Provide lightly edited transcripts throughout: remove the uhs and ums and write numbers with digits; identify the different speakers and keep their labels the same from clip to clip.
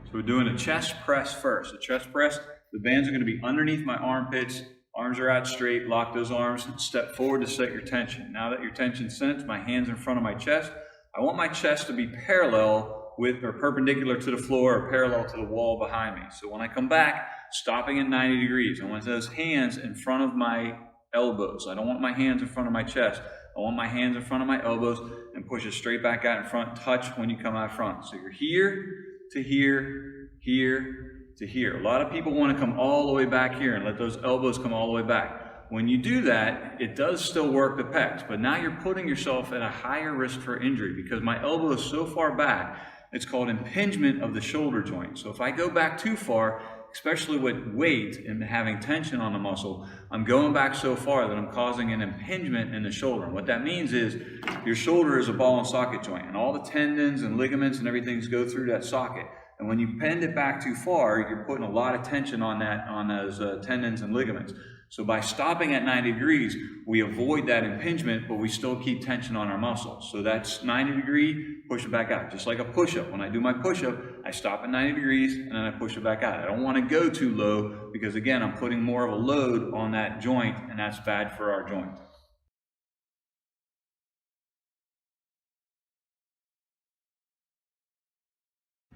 Speaker 1: So we're doing a chest press first. A chest press, the bands are going to be underneath my armpits. Arms are out straight. Lock those arms. Step forward to set your tension. Now that your tension's set, my hands in front of my chest. I want my chest to be parallel with or perpendicular to the floor or parallel to the wall behind me. So when I come back, stopping at 90 degrees, I want those hands in front of my elbows. I don't want my hands in front of my chest. I want my hands in front of my elbows and push it straight back out in front. Touch when you come out front. So you're here to here, here to here. A lot of people want to come all the way back here and let those elbows come all the way back. When you do that, it does still work the pecs, but now you're putting yourself at a higher risk for injury because my elbow is so far back, it's called impingement of the shoulder joint. So if I go back too far, especially with weight and having tension on the muscle, I'm going back so far that I'm causing an impingement in the shoulder. And what that means is your shoulder is a ball and socket joint, and all the tendons and ligaments and everything go through that socket. And when you bend it back too far, you're putting a lot of tension on those tendons and ligaments. So by stopping at 90 degrees, we avoid that impingement, but we still keep tension on our muscles. So that's 90 degree, push it back out. Just like a push-up. When I do my push-up, I stop at 90 degrees and then I push it back out. I don't want to go too low because, again, I'm putting more of a load on that joint, and that's bad for our joint.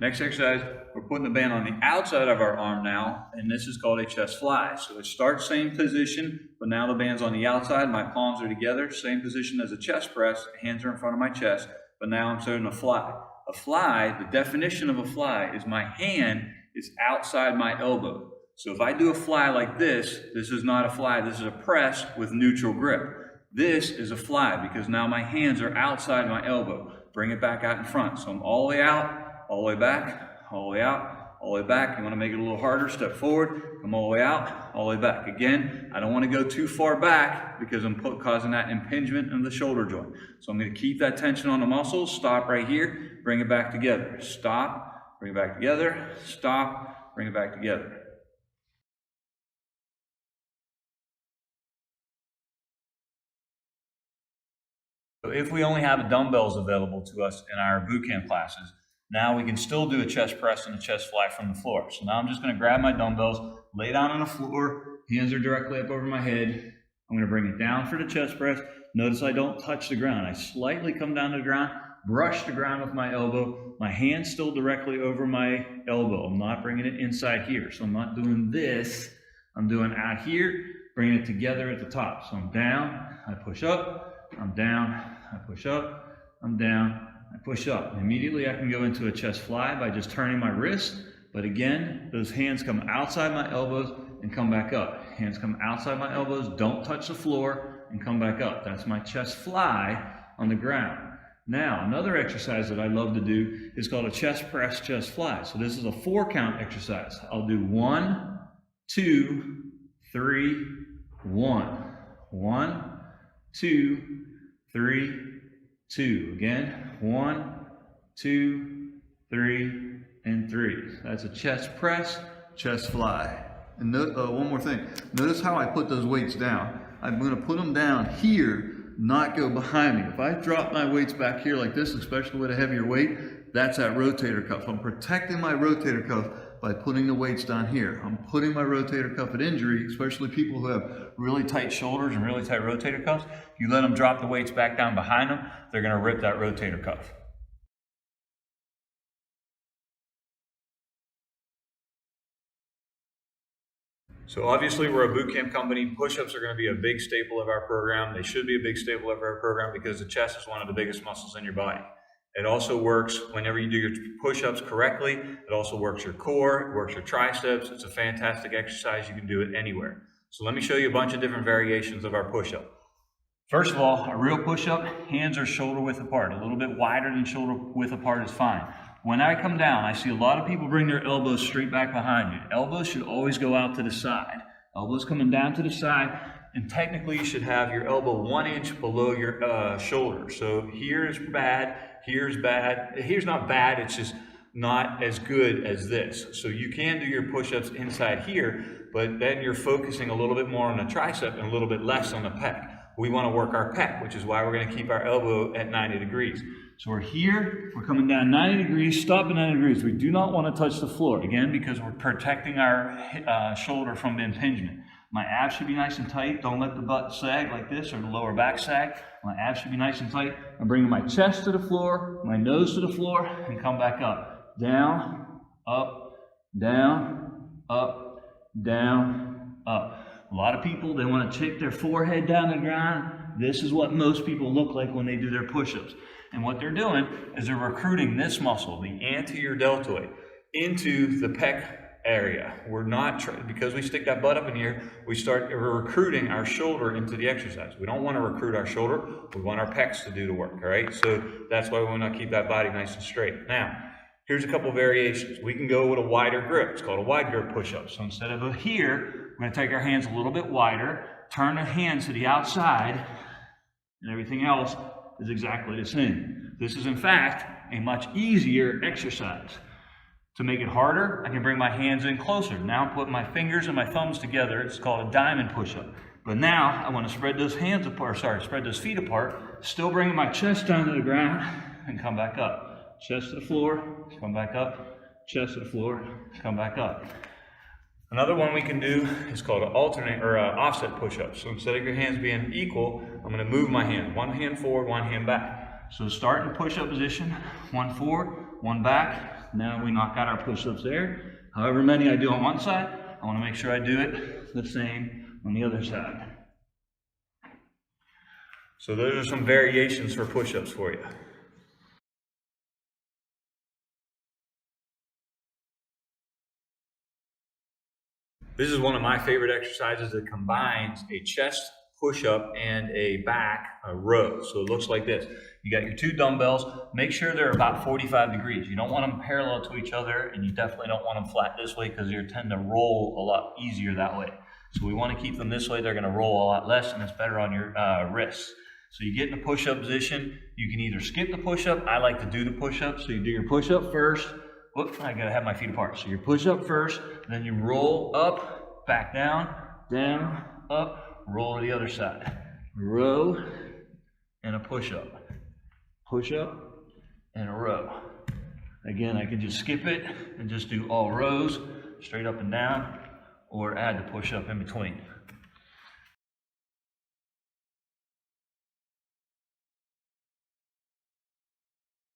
Speaker 1: Next exercise, we're putting the band on the outside of our arm now, and this is called a chest fly. So it starts same position, but now the band's on the outside, my palms are together, same position as a chest press, hands are in front of my chest, but now I'm starting to fly. A fly, the definition of a fly is my hand is outside my elbow. So if I do a fly like this is not a fly, this is a press with neutral grip. This is a fly because now my hands are outside my elbow. Bring it back out in front. So I'm all the way out, all the way back, all the way out, all the way back. You want to make it a little harder, step forward, come all the way out, all the way back. Again, I don't want to go too far back because I'm causing that impingement in the shoulder joint. So I'm going to keep that tension on the muscles, stop right here, bring it back together. Stop, bring it back together, stop, bring it back together. So if we only have dumbbells available to us in our boot camp classes, now we can still do a chest press and a chest fly from the floor. So now I'm just going to grab my dumbbells, lay down on the floor, hands are directly up over my head. I'm going to bring it down for the chest press. Notice I don't touch the ground. I slightly come down to the ground, brush the ground with my elbow. My hand's still directly over my elbow. I'm not bringing it inside here. So I'm not doing this. I'm doing out here, bringing it together at the top. So I'm down, I push up, I'm down, I push up, I'm down, I push up. Immediately I can go into a chest fly by just turning my wrist, but again, those hands come outside my elbows and come back up. Hands come outside my elbows, don't touch the floor, and come back up. That's my chest fly on the ground. Now, another exercise that I love to do is called a chest press, chest fly. So this is a 4-count exercise. I'll do 1, 2, 3, 1. 1, 2, 3, 2. Again, 1, 2, 3, and 3. That's a chest press, chest fly. And one more thing. Notice how I put those weights down. I'm going to put them down here, not go behind me. If I drop my weights back here like this, especially with a heavier weight, that's that rotator cuff. I'm protecting my rotator cuff by putting the weights down here. I'm putting my rotator cuff at injury, especially people who have really tight shoulders and really tight rotator cuffs. If you let them drop the weights back down behind them, they're going to rip that rotator cuff. So obviously we're a boot camp company. Push-ups are going to be a big staple of our program. They should be a big staple of our program because the chest is one of the biggest muscles in your body. It also works whenever you do your push-ups correctly. It also works your core, it works your triceps. It's a fantastic exercise. You can do it anywhere. So let me show you a bunch of different variations of our push-up. First of all, a real push-up, hands are shoulder width apart. A little bit wider than shoulder width apart is fine. When I come down, I see a lot of people bring their elbows straight back behind you. Elbows should always go out to the side. Elbows coming down to the side, and technically you should have your elbow 1 inch below your shoulder. So here's bad, here's bad. Here's not bad, it's just not as good as this. So you can do your push-ups inside here, but then you're focusing a little bit more on the tricep and a little bit less on the pec. we want to work our pec, which is why we're going to keep our elbow at 90 degrees. So we're here, we're coming down 90 degrees, stop at 90 degrees. We do not want to touch the floor, again, because we're protecting our shoulder from impingement. My abs should be nice and tight. Don't let the butt sag like this or the lower back sag. My abs should be nice and tight. I'm bringing my chest to the floor, my nose to the floor, and come back up. Down, up, down, up, down, up. A lot of people, they want to take their forehead down to the ground. This is what most people look like when they do their push-ups. And what they're doing is they're recruiting this muscle, the anterior deltoid, into the pec area. We're not, because we stick that butt up in here, we're recruiting our shoulder into the exercise. We don't want to recruit our shoulder. We want our pecs to do the work, all right? So that's why we want to keep that body nice and straight. Now, here's a couple variations. We can go with a wider grip. It's called a wide grip push-up. So instead of here, we're going to take our hands a little bit wider, turn the hands to the outside, and everything else is exactly the same. This is, in fact, a much easier exercise. To make it harder, I can bring my hands in closer. Now I'm putting my fingers and my thumbs together. It's called a diamond push-up. But now I want to spread those hands apart, spread those feet apart, still bringing my chest down to the ground and come back up. Chest to the floor, come back up. Chest to the floor, come back up. Another one we can do is called an alternate or offset push-up. So instead of your hands being equal, I'm going to move my hands. One hand forward, one hand back. So start in push-up position, one forward, one back. Now we knock out our push-ups there. However many I do on one side, I want to make sure I do it the same on the other side. So those are some variations for push-ups for you. This is one of my favorite exercises that combines a chest push-up and a back row. So it looks like this. You got your two dumbbells. Make sure they're about 45 degrees. You don't want them parallel to each other, and you definitely don't want them flat this way because they tend to roll a lot easier that way. So we want to keep them this way. They're going to roll a lot less, and it's better on your wrists. So you get in the push-up position. You can either skip the push-up. I like to do the push-up. So you do your push-up first. Whoops, I gotta have my feet apart. So you push up first, then you roll up, back down, up, roll to the other side. Row and a push up. Push up and a row. Again, I can just skip it and just do all rows, straight up and down, or add the push up in between.